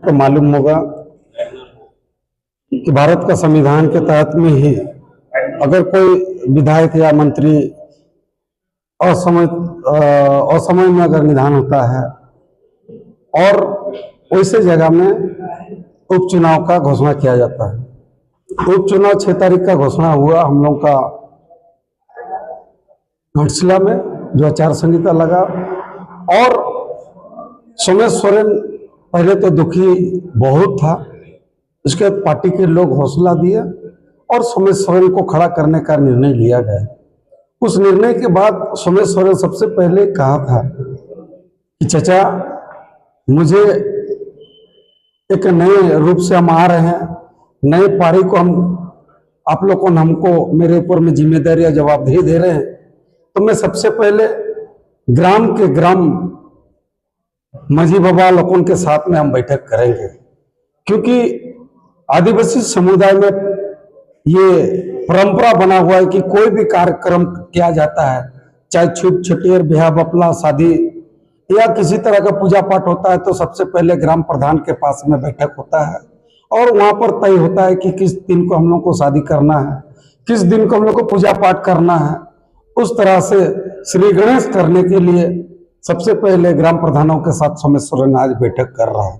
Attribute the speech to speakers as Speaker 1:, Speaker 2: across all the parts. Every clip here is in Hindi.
Speaker 1: तो मालूम होगा कि भारत का संविधान के तहत में ही अगर कोई विधायक या मंत्री असमय में अगर निधन होता है और वैसे जगह में उपचुनाव का घोषणा किया जाता है। उपचुनाव 6 तारीख का घोषणा हुआ हम लोग का घाटशिला में, जो आचार संहिता लगा। और सोमेश सोरेन पहले तो दुखी बहुत था, इसके बाद पार्टी के लोग हौसला दिए और सोमेश सोरेन को खड़ा करने का निर्णय लिया गया। उस निर्णय के बाद सोमेश सोरेन सबसे पहले कहा था कि चाचा, मुझे एक नए रूप से हम आ रहे हैं, नए पारी को हम आप लोग को हमको मेरे ऊपर में जिम्मेदारी या जवाबदेही दे रहे हैं, तो मैं सबसे पहले ग्राम के ग्राम माझी बाबा लोगों के साथ में हम बैठक करेंगे, क्योंकि आदिवासी समुदाय में ये परंपरा बना हुआ है कि कोई भी कार्यक्रम किया जाता है, चाहे छूट छुट्टी, ब्याह बपला, शादी या किसी तरह का पूजा पाठ होता है, तो सबसे पहले ग्राम प्रधान के पास में बैठक होता है और वहां पर तय होता है कि किस दिन को हम लोग को शादी करना है, किस दिन को हम लोग को पूजा पाठ करना है। उस तरह से श्री गणेश करने के लिए सबसे पहले ग्राम प्रधानों के साथ सोमेश सोरेन आज बैठक कर रहा है।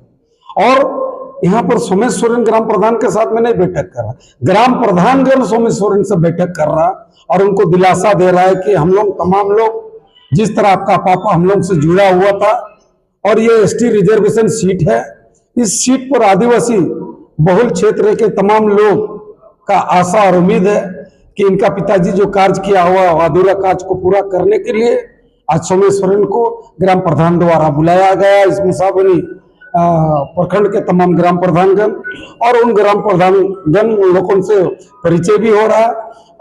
Speaker 1: और यहाँ पर सोमेश सोरेन ग्राम प्रधान के साथ में नहीं बैठक कर रहा, ग्राम प्रधानगण सोमेश सोरेन से बैठक कर रहा और उनको दिलासा दे रहा है कि हम लोग तमाम लोग, जिस तरह आपका पापा हम लोग से जुड़ा हुआ था और ये एसटी रिजर्वेशन सीट है, इस सीट पर आदिवासी बहुल क्षेत्र के तमाम लोग का आशा और उम्मीद है कि इनका पिताजी जो कार्य किया हुआ अधूरा कार्य को पूरा करने के लिए आज सोमेश सोरेन को ग्राम प्रधान द्वारा बुलाया गया। इस मुसाबनी प्रखंड के तमाम ग्राम प्रधानगण और उन ग्राम प्रधानगण लोगों से परिचय भी हो रहा है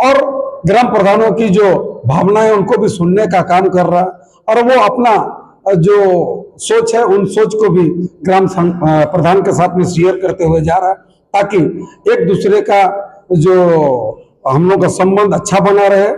Speaker 1: और ग्राम प्रधानों की जो भावनाएं उनको भी सुनने का काम कर रहा है और वो अपना जो सोच है उन सोच को भी ग्राम प्रधान के साथ में शेयर करते हुए जा रहा है, ताकि एक दूसरे का जो हम लोग का संबंध अच्छा बना रहे।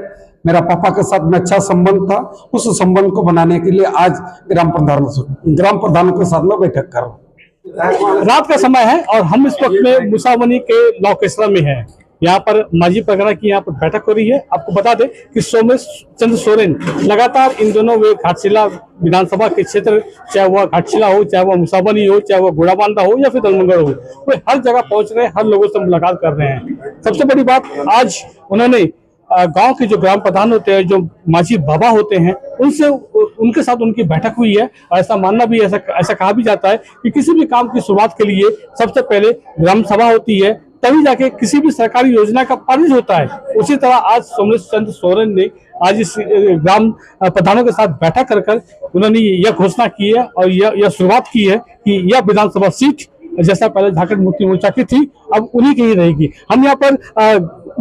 Speaker 1: मेरा पापा के साथ में अच्छा संबंध था, उस संबंध को बनाने के लिए आज ग्राम प्रधानों के साथ में बैठक कर रहा हूँ।
Speaker 2: रात का समय है और हम इस वक्त में मुसावनी के लौकेश्वर में हैं। यहाँ पर माझी परगना की यहाँ पर बैठक हो रही है। आपको बता दें कि सोमेश चंद्र सोरेन लगातार इन दोनों वे घाटशिला विधानसभा के क्षेत्र, चाहे वह घाटशिला हो, चाहे वह मुसावनी हो, चाहे वह घोड़ाबांधा हो या फिर दलमंगल हो, वे हर जगह पहुंच रहे हैं, हर लोगों से मुलाकात कर रहे हैं। सबसे बड़ी बात, आज उन्होंने गांव के जो ग्राम प्रधान होते हैं, जो माझी बाबा होते हैं, उनके साथ उनकी बैठक हुई है। और ऐसा मानना भी, ऐसा कहा भी जाता है कि किसी भी काम की शुरुआत के लिए सबसे पहले ग्राम सभा होती है, तभी जाके किसी भी सरकारी योजना का पारित होता है। उसी तरह आज सोमेश चंद्र सोरेन ने आज इस ग्राम प्रधानों के साथ बैठक कर उन्होंने यह घोषणा की है और यह शुरुआत की है कि यह विधानसभा सीट जैसा पहले झारखंड मुक्ति मोर्चा की थी, अब उन्हीं की ही रहेगी। हम यहाँ पर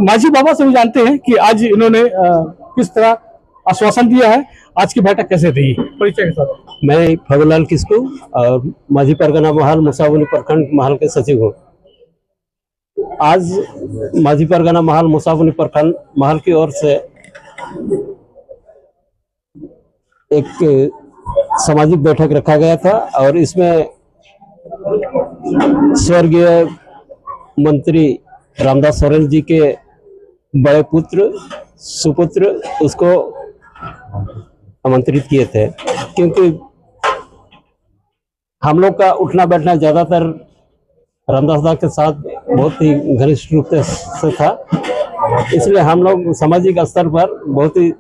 Speaker 2: माझी बाबा से भी जानते हैं कि आज इन्होंने किस तरह आश्वासन दिया है, आज की बैठक कैसे रही। परिचय के साथ।
Speaker 3: मैं फगलाल किस्कू और माझी परगना महल मुसावनी प्रखंड महल के सचिव हूँ। आज माझी परगना महल मुसावनी प्रखंड महल की ओर से एक सामाजिक बैठक रखा गया था और इसमें स्वर्गीय मंत्री रामदास सोरेन जी के बड़े पुत्र सुपुत्र उसको आमंत्रित किए थे, क्योंकि हम लोग का उठना बैठना ज्यादातर रामदास दा के साथ बहुत ही घनिष्ठ रूप से था, इसलिए हम लोग सामाजिक स्तर पर बहुत ही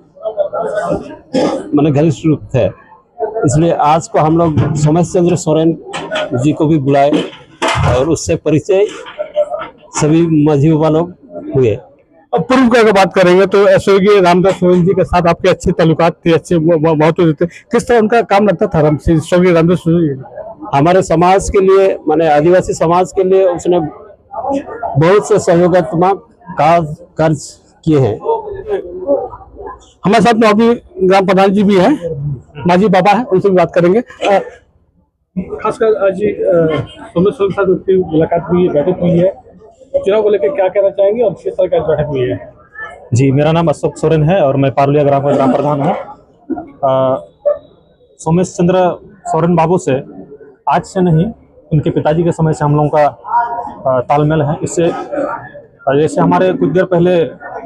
Speaker 3: घनिष्ठ रूप थे। इसलिए आज को हम लोग सोमेश चंद्र सोरेन जी को भी बुलाए और उससे परिचय सभी माझी बाबा लोग हुए।
Speaker 2: अब पूर्व की अगर बात करेंगे तो स्वर्गीय रामदास सोरेन जी के साथ आपके अच्छे ताल्लुकात थे, अच्छे बहुत होते थे। किस तरह उनका काम लगता था स्वर्गीय रामदास सोरेन जी?
Speaker 3: हमारे समाज के लिए, माने आदिवासी समाज के लिए उसने बहुत से सहयोगात्मक कार्य किए हैं।
Speaker 2: हमारे साथ में अभी ग्राम प्रधान जी भी हैं, माझी बाबा है, उनसे भी बात करेंगे। खासकर आज सोमेश सोरेन साथ उनकी मुलाकात हुई है, बैठक हुई है, चुनाव को लेकर क्या कहना चाहेंगे और किस तरह की बैठक हुई है?
Speaker 4: जी, मेरा नाम अशोक सोरेन है और मैं पारुलिया ग्राम का ग्राम प्रधान हूँ। सोमेश चंद्र सोरेन बाबू से आज से नहीं, उनके पिताजी के समय से हम लोगों का तालमेल है। इससे जैसे हमारे कुछ देर पहले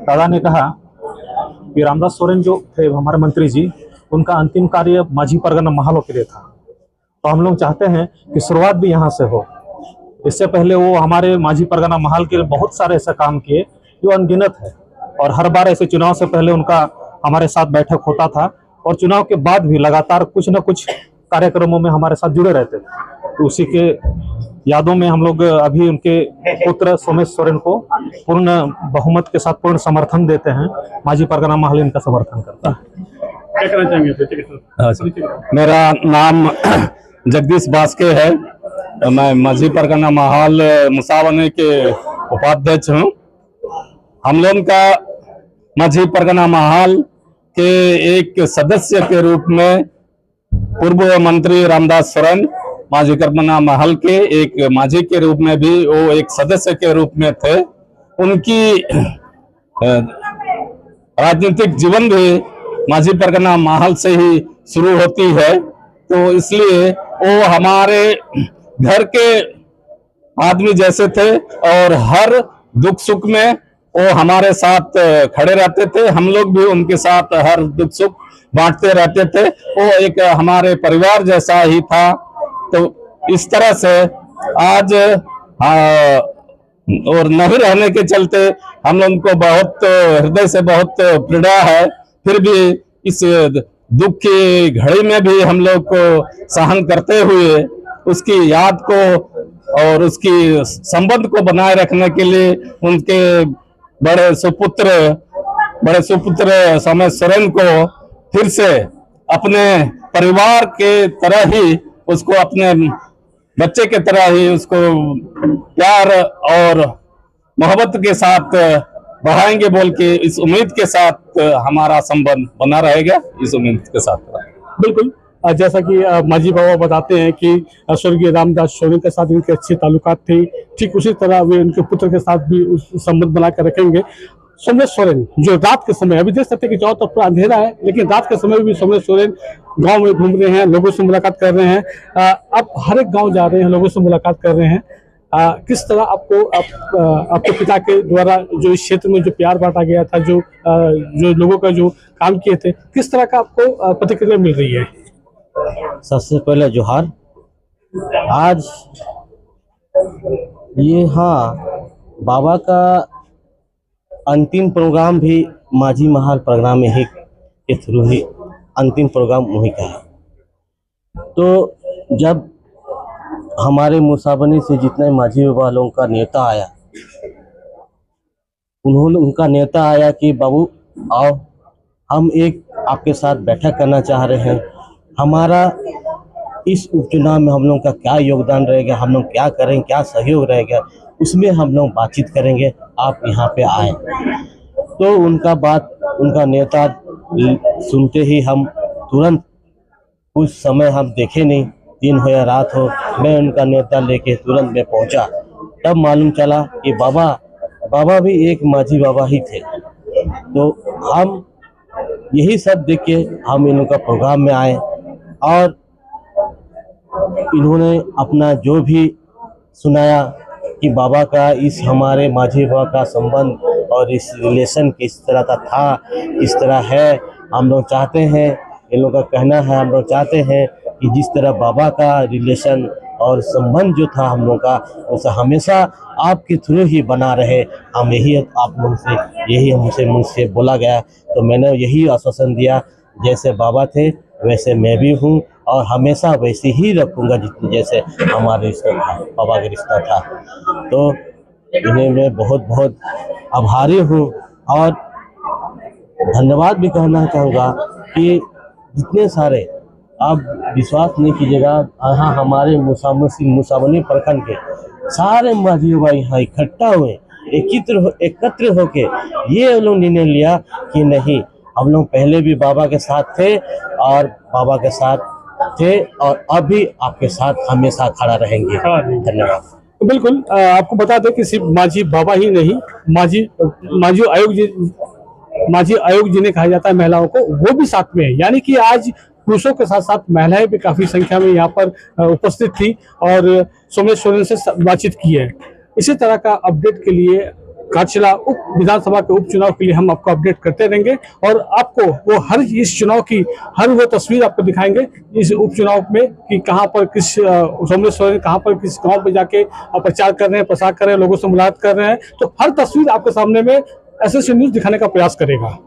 Speaker 4: दादा ने कहा कि रामदास सोरेन जो थे हमारे मंत्री जी, उनका अंतिम कार्य माझी परगना महालों के लिए था। तो हम लोग चाहते हैं कि शुरुआत भी यहाँ से हो। इससे पहले वो हमारे माझी परगना महल के लिए बहुत सारे ऐसे काम किए जो अनगिनत है, और हर बार ऐसे चुनाव से पहले उनका हमारे साथ बैठक होता था, और चुनाव के बाद भी लगातार कुछ न कुछ कार्यक्रमों में हमारे साथ जुड़े रहते थे। तो उसी के यादों में हम लोग अभी उनके पुत्र सोमेश सोरेन को पूर्ण बहुमत के साथ पूर्ण समर्थन देते हैं। माझी परगना महल इनका समर्थन करता है।
Speaker 2: क्या कहना चाहेंगे?
Speaker 5: मेरा नाम जगदीश बास्के है। मैं माझी परगना महल मुसावनी के उपाध्यक्ष हूँ। हम लोग का माझी परगना महल के एक सदस्य के रूप में पूर्व मंत्री रामदास सोरेन माझी परगना महल के एक माझी के रूप में भी वो एक सदस्य के रूप में थे। उनकी राजनीतिक जीवन भी माझी परगना महल से ही शुरू होती है। तो इसलिए वो हमारे घर के आदमी जैसे थे, और हर दुख सुख में वो हमारे साथ खड़े रहते थे। हम लोग भी उनके साथ हर दुख सुख बांटते रहते थे। वो एक हमारे परिवार जैसा ही था। तो इस तरह से आज और नहीं रहने के चलते हम लोग को बहुत हृदय से बहुत पीड़ा है। फिर भी इस दुख की घड़ी में भी हम लोग को सहन करते हुए उसकी याद को और उसकी संबंध को बनाए रखने के लिए उनके बड़े सुपुत्र सोमेश सोरेन को फिर से अपने परिवार के तरह ही, उसको अपने बच्चे के तरह ही उसको प्यार और मोहब्बत के साथ बढ़ाएंगे बोल के इस उम्मीद के साथ हमारा संबंध बना रहेगा। इस उम्मीद के साथ
Speaker 2: बिल्कुल, जैसा कि माझी बाबा बताते हैं कि स्वर्गीय रामदास सोरेन के साथ उनके अच्छे ताल्लुकात थे, ठीक उसी तरह वे उनके पुत्र के साथ भी उस संबंध बना कर रखेंगे। सोमेश सोरेन जो रात के समय, अभी देख सकते हैं कि चारों तरफ अंधेरा है, लेकिन रात के समय भी सोमेश सोरेन गांव में घूम रहे हैं, लोगों से मुलाकात कर रहे हैं। आप हर एक गांव जा रहे हैं, लोगों से मुलाकात कर रहे हैं। किस तरह आपके पिता के द्वारा जो इस क्षेत्र में जो प्यार बांटा गया था, जो लोगों का जो काम किए थे, किस तरह का आपको प्रतिक्रिया मिल रही है?
Speaker 3: सबसे पहले जोहार। आज ये बाबा का अंतिम प्रोग्राम भी माझी महल प्रोग्राम में ही के थ्रू ही अंतिम प्रोग्राम वहीं का है। तो जब हमारे मुसावनी से जितने माझी बाबा लोगों का नेता आया, उनका नेता आया कि बाबू आओ, हम एक आपके साथ बैठक करना चाह रहे हैं। हमारा इस उपचुनाव में हम लोग का क्या योगदान रहेगा, हम लोग क्या करेंगे, क्या सहयोग रहेगा, उसमें हम लोग बातचीत करेंगे, आप यहाँ पे आए। तो उनका बात, उनका नेता सुनते ही हम तुरंत, कुछ समय हम देखे नहीं, दिन हो या रात हो, मैं उनका नेता लेके तुरंत मैं पहुंचा। तब मालूम चला कि बाबा भी एक माझी बाबा ही थे। तो हम यही सब देख के हम इनका प्रोग्राम में आए, और इन्होंने अपना जो भी सुनाया कि बाबा का इस हमारे माझी बाबा का संबंध और इस रिलेशन किस तरह का था, किस तरह है। हम लोग चाहते हैं, इन लोगों का कहना है, हम लोग चाहते हैं कि जिस तरह बाबा का रिलेशन और संबंध जो था हम लोग का, उसे हमेशा आपके थ्रू ही बना रहे। हम यही आप लोग से यही हमसे मुझसे बोला गया, तो मैंने यही आश्वासन दिया, जैसे बाबा थे वैसे मैं भी हूँ, और हमेशा वैसे ही रखूँगा जितने जैसे हमारे रिश्ता था, बाबा का रिश्ता था। तो इन्हें मैं बहुत बहुत आभारी हूँ, और धन्यवाद भी कहना चाहूँगा कि जितने सारे, आप विश्वास नहीं कीजिएगा, यहाँ हमारे मुसावनी प्रखंड के सारे माझी बाबा यहाँ इकट्ठा हुए, एकत्र होके ये लोग निर्णय लिया कि नहीं, हम लोग पहले भी बाबा के साथ थे और बाबा के साथ थे, और अब भी आपके साथ हमेशा खड़ा रहेंगे। धन्यवाद।
Speaker 2: बिल्कुल, आपको बता दें कि सिर्फ माझी बाबा ही नहीं, माझी आयोग जिन्हें कहा जाता है महिलाओं को, वो भी साथ में है। यानी कि आज पुरुषों के साथ साथ महिलाएं भी काफी संख्या में यहाँ पर उपस्थित थी और सोमेश सोरेन से बातचीत की है। इसी तरह का अपडेट के लिए घाटशिला विधानसभा के उपचुनाव के लिए हम आपको अपडेट करते रहेंगे और आपको वो इस चुनाव की हर वो तस्वीर आपको दिखाएंगे इस उपचुनाव में कि कहां पर किस सोमेश सोरेन कहां पर किस गांव पे जाके प्रचार कर रहे हैं, प्रसार कर रहे हैं, लोगों से मुलाकात कर रहे हैं। तो हर तस्वीर आपके सामने में एसएससी न्यूज दिखाने का प्रयास करेगा।